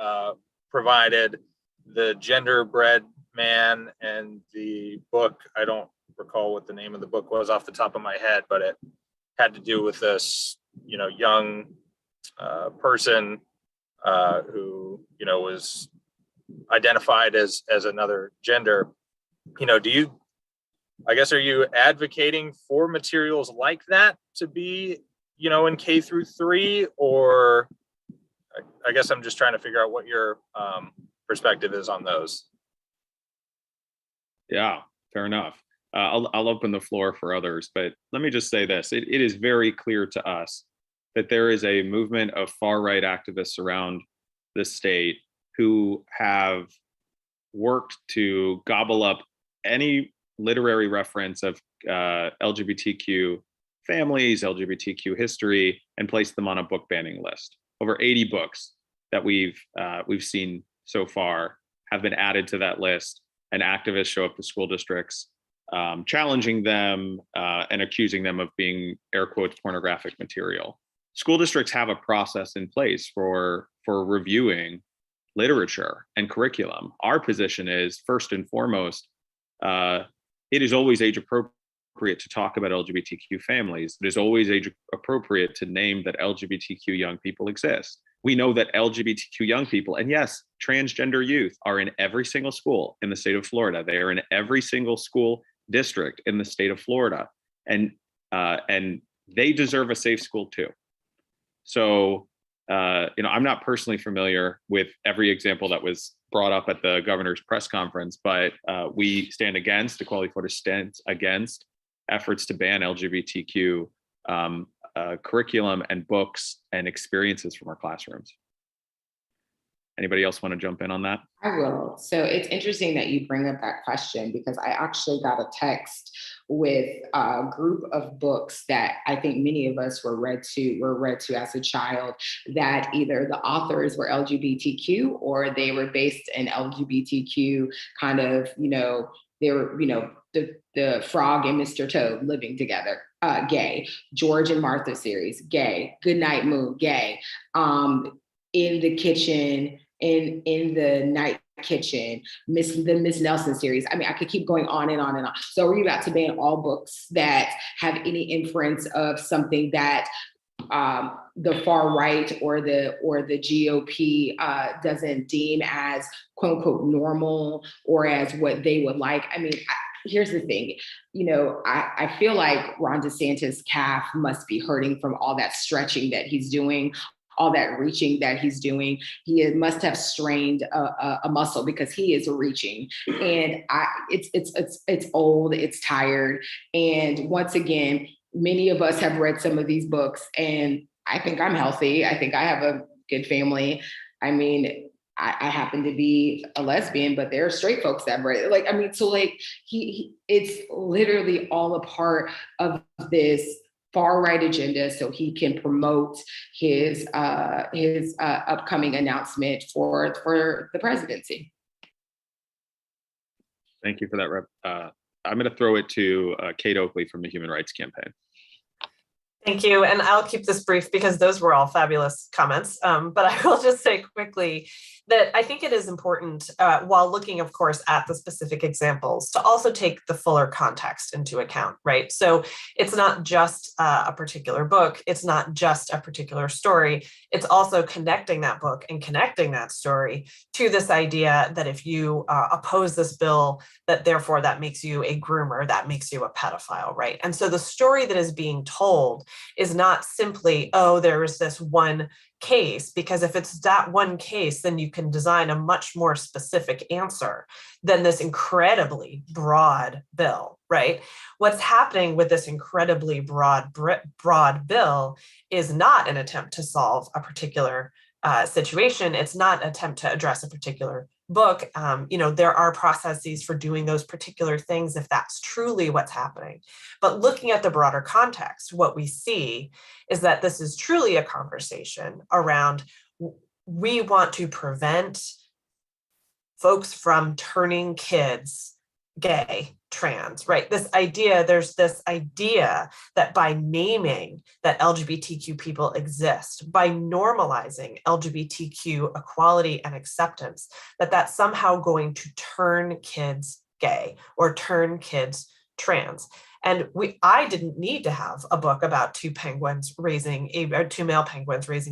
provided, the genderbread man and the book. I don't recall what the name of the book was off the top of my head, but it had to do with this, young person who, was identified as another gender. Are you advocating for materials like that to be, in K through 3, or I guess I'm just trying to figure out what your perspective is on those. Yeah, fair enough. I'll open the floor for others, but let me just say this. It is very clear to us that there is a movement of far-right activists around the state who have worked to gobble up any literary reference of LGBTQ families, LGBTQ history, and place them on a book banning list. Over 80 books that we've seen so far have been added to that list, and activists show up to school districts, challenging them and accusing them of being, air quotes, pornographic material. School districts have a process in place for reviewing literature and curriculum. Our position is, first and foremost, it is always age appropriate to talk about LGBTQ families. It is always age appropriate to name that LGBTQ young people exist. We know that LGBTQ young people, and yes, transgender youth, are in every single school in the state of Florida. They are in every single school district in the state of Florida, and they deserve a safe school too. So, I'm not personally familiar with every example that was brought up at the governor's press conference, but we stand against, Equality Florida stands against efforts to ban LGBTQ curriculum and books and experiences from our classrooms. Anybody else want to jump in on that? I will. So it's interesting that you bring up that question, because I actually got a text with a group of books that I think many of us were read to as a child, that either the authors were LGBTQ or they were based in LGBTQ kind of, they were, the Frog and Mr. Toad living together, gay. George and Martha series, gay. Goodnight Moon, gay. In the Kitchen, in the Night Kitchen, the Miss Nelson series. I mean, I could keep going on and on and on. So are you about to ban all books that have any inference of something that the far right or the GOP doesn't deem as quote unquote normal or as what they would like? I mean, here's the thing, I feel like Ron DeSantis' calf must be hurting from all that stretching that he's doing all that reaching that he's doing. He must have strained a muscle because he is reaching, and it's old, it's tired, and once again, many of us have read some of these books, and I think I'm healthy. I think I have a good family. I mean, I happen to be a lesbian, but there are straight folks that read it. Like, I mean, so like it's literally all a part of this far right agenda, so he can promote his upcoming announcement for the presidency. Thank you for that, Rep. I'm going to throw it to Kate Oakley from the Human Rights Campaign. Thank you. And I'll keep this brief because those were all fabulous comments. But I will just say quickly that I think it is important, while looking, of course, at the specific examples, to also take the fuller context into account, right? So it's not just a particular book. It's not just a particular story. It's also connecting that book and connecting that story to this idea that if you oppose this bill, that therefore that makes you a groomer, that makes you a pedophile, right? And so the story that is being told is not simply, oh, there is this one case, because if it's that one case, then you can design a much more specific answer than this incredibly broad bill, right? What's happening with this incredibly broad bill is not an attempt to solve a particular situation. It's not an attempt to address a particular book. There are processes for doing those particular things if that's truly what's happening. But looking at the broader context, what we see is that this is truly a conversation around, we want to prevent folks from turning kids gay, trans, right? There's this idea that by naming that LGBTQ people exist, by normalizing LGBTQ equality and acceptance, that's somehow going to turn kids gay or turn kids trans. And I didn't need to have a book about two male penguins raising a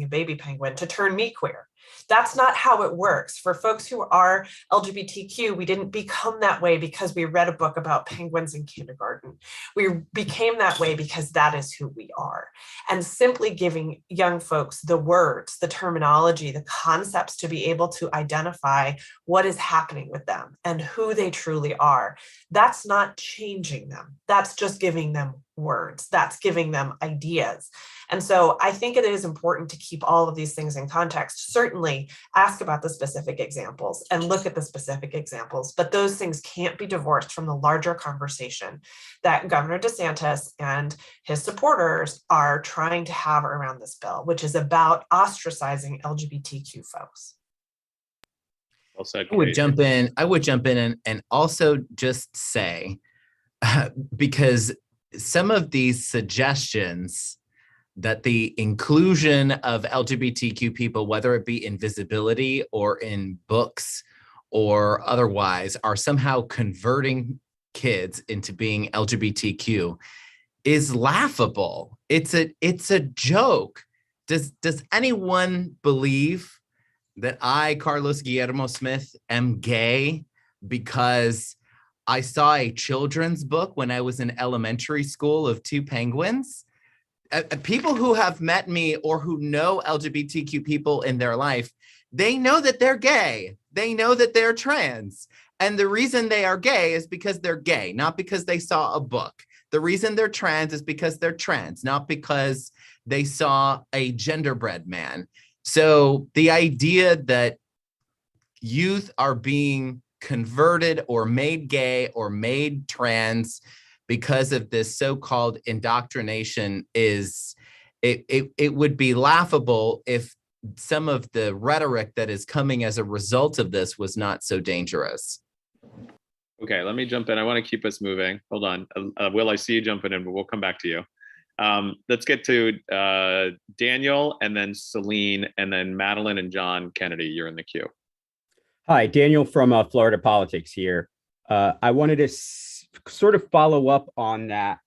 baby penguin to turn me queer. That's not how it works. For folks who are LGBTQ, we didn't become that way because we read a book about penguins in kindergarten. We became that way because that is who we are. And simply giving young folks the words, the terminology, the concepts to be able to identify what is happening with them and who they truly are, that's not changing them. That's just giving them words. That's giving them ideas. And so I think it is important to keep all of these things in context. Certainly ask about the specific examples and look at the specific examples, but those things can't be divorced from the larger conversation that Governor DeSantis and his supporters are trying to have around this bill, which is about ostracizing LGBTQ folks. Well said, I would Kate. jump in and also just say, because some of these suggestions that the inclusion of LGBTQ people, whether it be in visibility or in books or otherwise, are somehow converting kids into being LGBTQ is laughable. It's a joke. Does anyone believe that I, Carlos Guillermo Smith, am gay because I saw a children's book when I was in elementary school of two penguins? People who have met me or who know LGBTQ people in their life, they know that they're gay. They know that they're trans. And the reason they are gay is because they're gay, not because they saw a book. The reason they're trans is because they're trans, not because they saw a genderbread man. So the idea that youth are being converted or made gay or made trans because of this so-called indoctrination is, it would be laughable if some of the rhetoric that is coming as a result of this was not so dangerous. Okay, let me jump in. I want to keep us moving. Hold on. Will, I see you jumping in, but we'll come back to you. Let's get to Daniel and then Celine and then Madeline and John Kennedy. You're in the queue. Hi, Daniel from Florida Politics here. I wanted to sort of follow up on that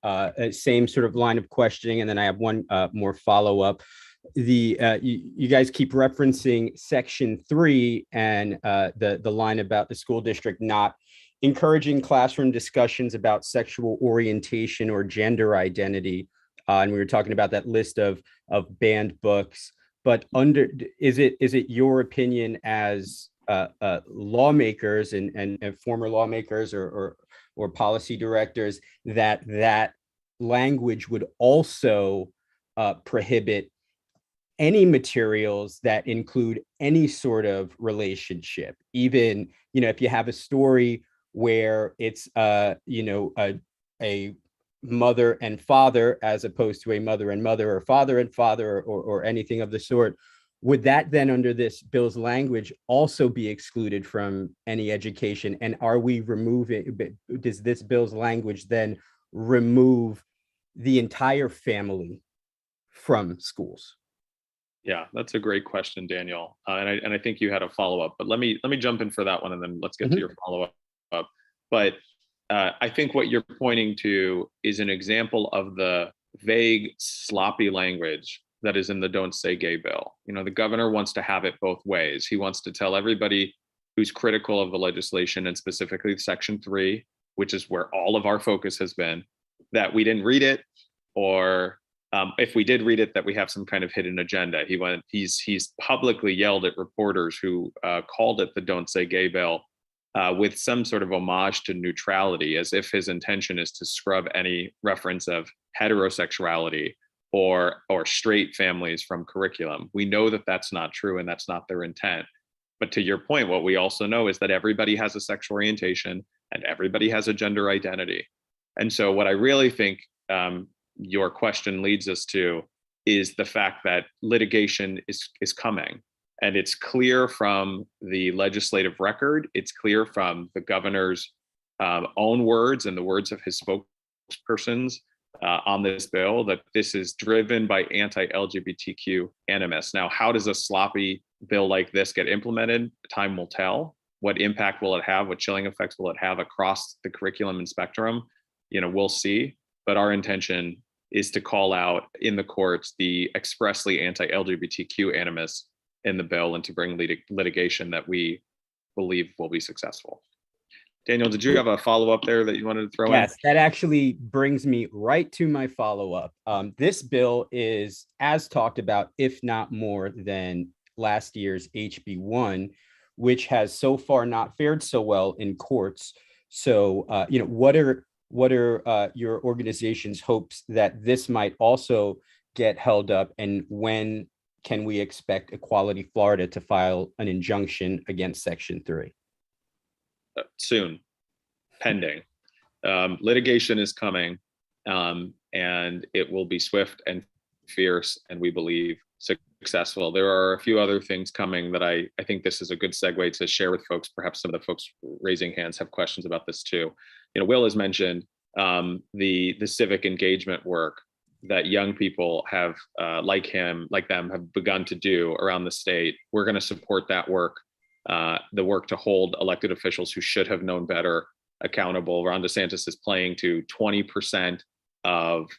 same sort of line of questioning, and then I have one more follow up. You guys keep referencing Section 3 and the line about the school district not encouraging classroom discussions about sexual orientation or gender identity. And we were talking about that list of banned books. But is it your opinion as lawmakers and former lawmakers or policy directors that language would also prohibit any materials that include any sort of relationship, even, if you have a story where it's a mother and father as opposed to a mother and mother or father and father or anything of the sort, would that then under this bill's language also be excluded from any education? And are we does this bill's language then remove the entire family from schools? Yeah, that's a great question, Daniel. And I think you had a follow-up, but let me jump in for that one and then let's get to your follow-up. But I think what you're pointing to is an example of the vague, sloppy language that is in the Don't Say Gay bill. The governor wants to have it both ways. He wants to tell everybody who's critical of the legislation, and specifically Section 3, which is where all of our focus has been, that we didn't read it, or if we did read it, that we have some kind of hidden agenda. He's publicly yelled at reporters who called it the Don't Say Gay bill with some sort of homage to neutrality, as if his intention is to scrub any reference of heterosexuality or straight families from curriculum. We know that that's not true and that's not their intent. But to your point, what we also know is that everybody has a sexual orientation and everybody has a gender identity. And so what I really think your question leads us to is the fact that litigation is coming. And it's clear from the legislative record, it's clear from the governor's own words and the words of his spokespersons on this bill that this is driven by anti-LGBTQ animus. Now, how does a sloppy bill like this get implemented? Time will tell. What impact will it have? What chilling effects will it have across the curriculum and spectrum? We'll see. But our intention is to call out in the courts the expressly anti-LGBTQ animus in the bill and to bring litigation that we believe will be successful. Daniel, did you have a follow-up there that you wanted to throw in? Yes, that actually brings me right to my follow-up. This bill is as talked about, if not more than last year's HB1, which has so far not fared so well in courts. So, what are your organization's hopes that this might also get held up, and when can we expect Equality Florida to file an injunction against Section 3? Soon, pending. Litigation is coming, and it will be swift and fierce, and we believe successful. There are a few other things coming that I think this is a good segue to share with folks. Perhaps some of the folks raising hands have questions about this too. Will has mentioned the civic engagement work that young people have, like them, have begun to do around the state. We're going to support that work, the work to hold elected officials who should have known better accountable. Ron DeSantis is playing to 20% of,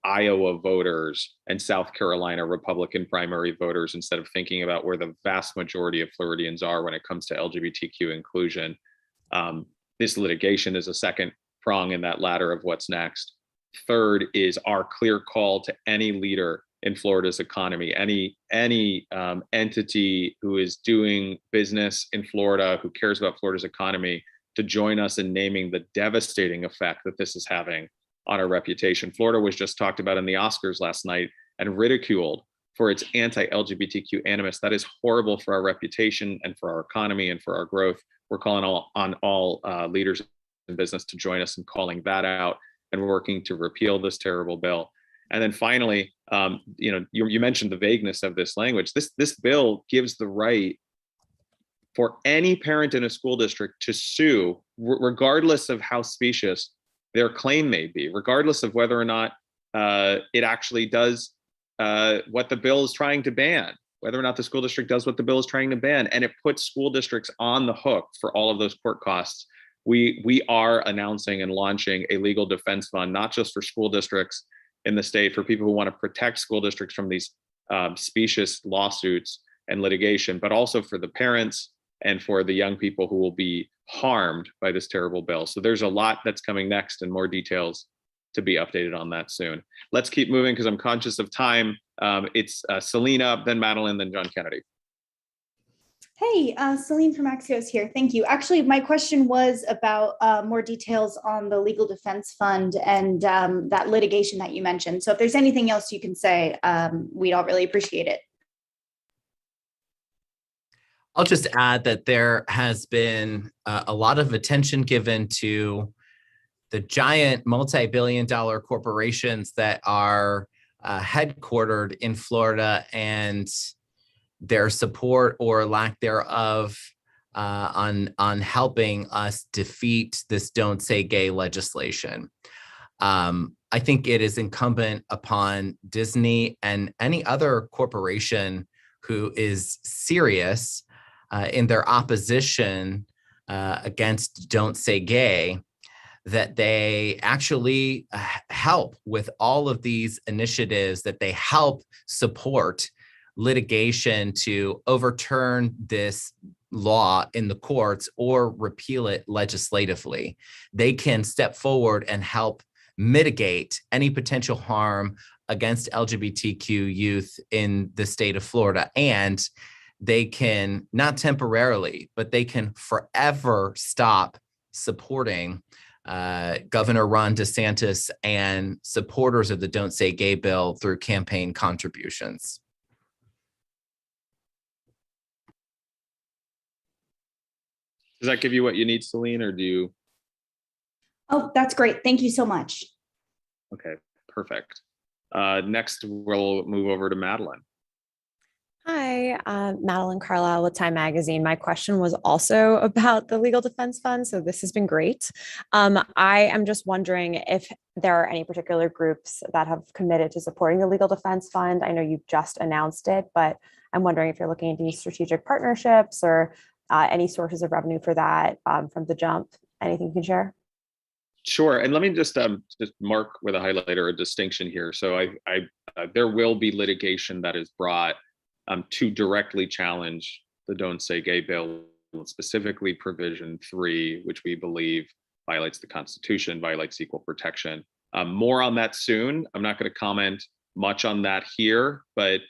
Iowa voters and South Carolina Republican primary voters instead of thinking about where the vast majority of Floridians are when it comes to LGBTQ inclusion. This litigation is a second prong in that ladder of what's next. Third is our clear call to any leader in Florida's economy, any entity who is doing business in Florida, who cares about Florida's economy, to join us in naming the devastating effect that this is having on our reputation. Florida was just talked about in the Oscars last night and ridiculed for its anti-LGBTQ animus. That is horrible for our reputation and for our economy and for our growth. We're calling on all leaders in business to join us in calling that out, and we're working to repeal this terrible bill. And then finally, you mentioned the vagueness of this language. This bill gives the right for any parent in a school district to sue, regardless of how specious their claim may be, regardless of whether or not it actually does what the bill is trying to ban, whether or not the school district does what the bill is trying to ban. And it puts school districts on the hook for all of those court costs. We are announcing and launching a legal defense fund, not just for school districts in the state, for people who want to protect school districts from these specious lawsuits and litigation, but also for the parents and for the young people who will be harmed by this terrible bill. So there's a lot that's coming next and more details to be updated on that soon. Let's keep moving because I'm conscious of time. It's Selena, then Madeline, then John Kennedy. Hey, Celine from Axios here. Thank you. Actually, my question was about more details on the Legal Defense Fund and that litigation that you mentioned. So if there's anything else you can say, we'd all really appreciate it. I'll just add that there has been a lot of attention given to the giant multi-billion-dollar corporations that are headquartered in Florida and their support or lack thereof on helping us defeat this "Don't Say Gay" legislation. I think it is incumbent upon Disney and any other corporation who is serious in their opposition against "Don't Say Gay" that they actually help with all of these initiatives, that they help support litigation to overturn this law in the courts or repeal it legislatively. They can step forward and help mitigate any potential harm against LGBTQ youth in the state of Florida. And they can, not temporarily, but they can forever stop supporting Governor Ron DeSantis and supporters of the "Don't Say Gay" bill through campaign contributions. Does that give you what you need, Celine, or do you? Oh, that's great. Thank you so much. Okay, perfect. Next, we'll move over to Madeline. Hi, Madeline Carlisle with Time Magazine. My question was also about the Legal Defense Fund, so this has been great. I am just wondering if there are any particular groups that have committed to supporting the Legal Defense Fund. I know you just announced it, but I'm wondering if you're looking at these strategic partnerships or any sources of revenue for that from the jump. Anything you can share? Sure, and let me just mark with a highlighter a distinction here. So there will be litigation that is brought to directly challenge the "Don't Say Gay" bill, specifically Provision 3, which we believe violates the Constitution, violates equal protection. More on that soon. I'm not going to comment much on that here, but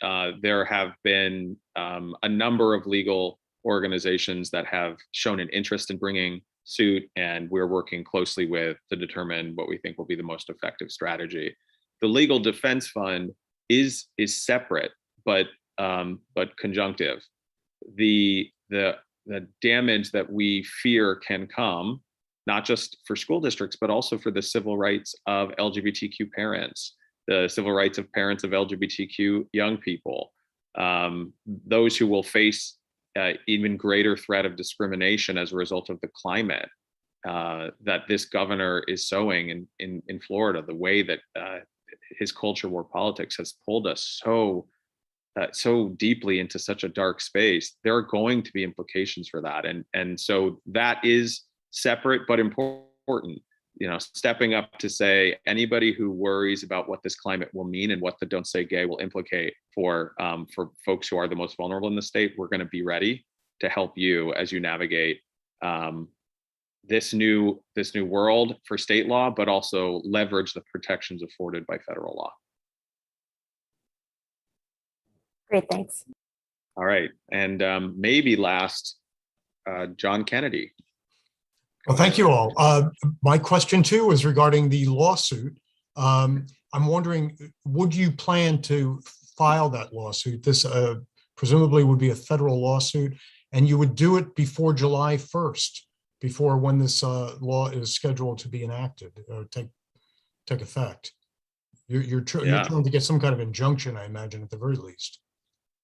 there have been a number of legal organizations that have shown an interest in bringing suit, and we're working closely with to determine what we think will be the most effective strategy. The Legal Defense Fund is separate, but conjunctive. The damage that we fear can come, not just for school districts, but also for the civil rights of LGBTQ parents, the civil rights of parents of LGBTQ young people, those who will face even greater threat of discrimination as a result of the climate that this governor is sowing in Florida, the way that his culture war politics has pulled us so deeply into such a dark space. There are going to be implications for that. And so that is separate but important, stepping up to say anybody who worries about what this climate will mean and what the "Don't Say Gay" will implicate for folks who are the most vulnerable in the state, we're going to be ready to help you as you navigate this new world for state law, but also leverage the protections afforded by federal law. Great, thanks. All right, and maybe last, John Kennedy. Well, thank you all. My question too is regarding the lawsuit. I'm wondering, would you plan to file that lawsuit? This presumably would be a federal lawsuit, and you would do it before July 1st, before when this law is scheduled to be enacted or take effect. You're trying to get some kind of injunction, I imagine, at the very least.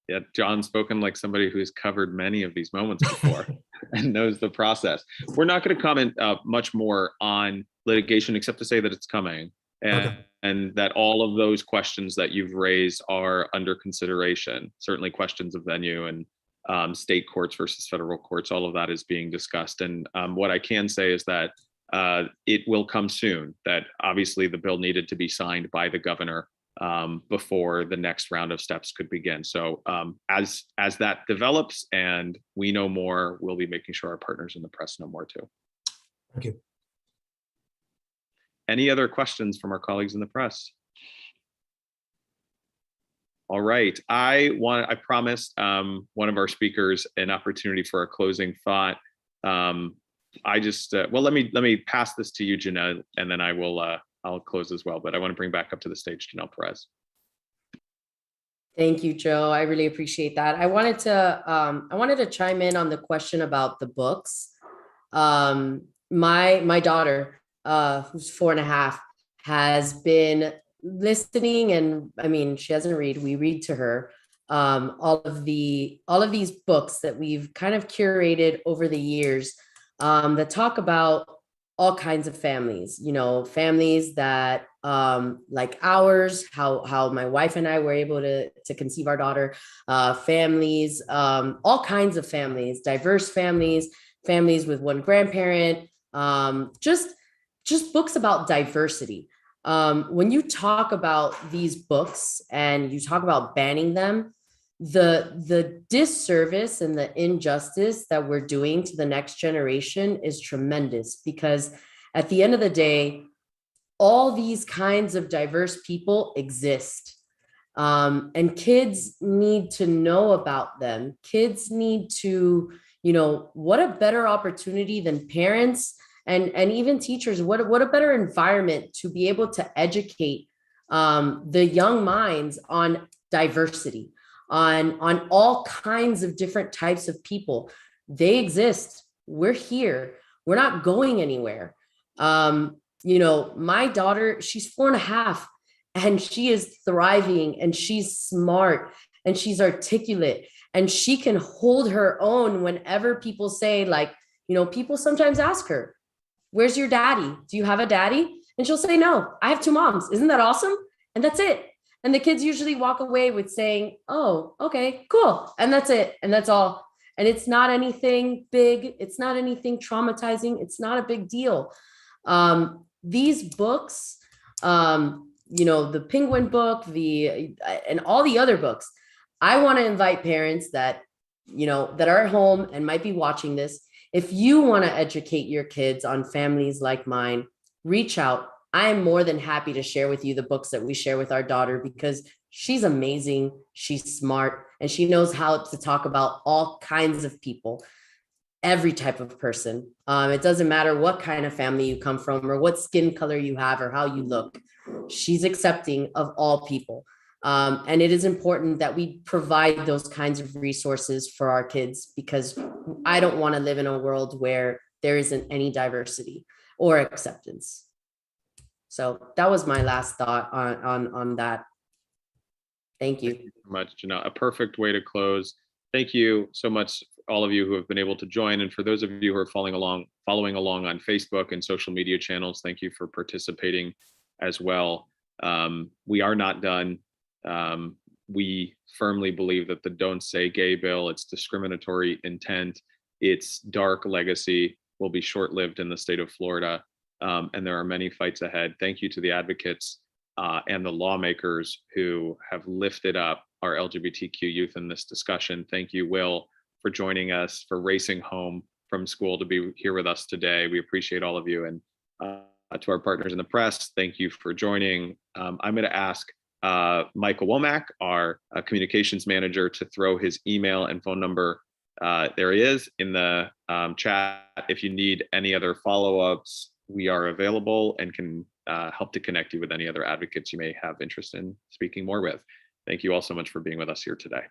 Yeah, John's spoken like somebody who's covered many of these moments before and knows the process. We're not going to comment much more on litigation, except to say that it's coming and that all of those questions that you've raised are under consideration. Certainly questions of venue and state courts versus federal courts, all of that is being discussed. And what I can say is that it will come soon, that obviously the bill needed to be signed by the governor before the next round of steps could begin. So as that develops and we know more, we'll be making sure our partners in the press know more too. Thank you. Any other questions from our colleagues in the press? All right. I promised one of our speakers an opportunity for a closing thought. Well, let me pass this to you, Janelle, and then I'll close as well. But I want to bring back up to the stage Janelle Perez. Thank you, Joe. I really appreciate that. I wanted to chime in on the question about the books. My daughter, who's 4.5, has been listening, and I mean, she doesn't read. We read to her. All of these books that we've kind of curated over the years that talk about all kinds of families. You know, families that like ours, how my wife and I were able to conceive our daughter, families, all kinds of families, diverse families, families with one grandparent, just books about diversity. When you talk about these books and you talk about banning them, the disservice and the injustice that we're doing to the next generation is tremendous, because at the end of the day, all these kinds of diverse people exist. And kids need to know about them. Kids need to, what a better opportunity than parents and even teachers, what a better environment to be able to educate the young minds on diversity, on all kinds of different types of people. They exist. We're here. We're not going anywhere. My daughter, she's 4.5, and she is thriving, and she's smart, and she's articulate, and she can hold her own whenever people say, like, people sometimes ask her, "Where's your daddy? Do you have a daddy?" And she'll say, "No, I have 2 moms. Isn't that awesome?" And that's it. And the kids usually walk away with saying, "Oh, okay, cool." And that's it. And that's all. And it's not anything big. It's not anything traumatizing. It's not a big deal. These books, the Penguin book, and all the other books, I want to invite parents that are at home and might be watching this. If you want to educate your kids on families like mine, reach out. I am more than happy to share with you the books that we share with our daughter, because she's amazing, she's smart, and she knows how to talk about all kinds of people, every type of person. It doesn't matter what kind of family you come from or what skin color you have or how you look. She's accepting of all people. And it is important that we provide those kinds of resources for our kids, because I don't want to live in a world where there isn't any diversity or acceptance. So that was my last thought on that. Thank you. Thank you so much, Janelle. A perfect way to close. Thank you so much, all of you who have been able to join. And for those of you who are following along on Facebook and social media channels, thank you for participating as well. We are not done. We firmly believe that the Don't Say Gay bill, its discriminatory intent, its dark legacy will be short-lived in the state of Florida. And there are many fights ahead. Thank you to the advocates and the lawmakers who have lifted up our LGBTQ youth in this discussion. Thank you, Will, for joining us, for racing home from school to be here with us today. We appreciate all of you. And to our partners in the press, thank you for joining. I'm going to ask Michael Womack, our communications manager, to throw his email and phone number. There he is in the chat. If you need any other follow-ups, we are available and can help to connect you with any other advocates you may have interest in speaking more with. Thank you all so much for being with us here today.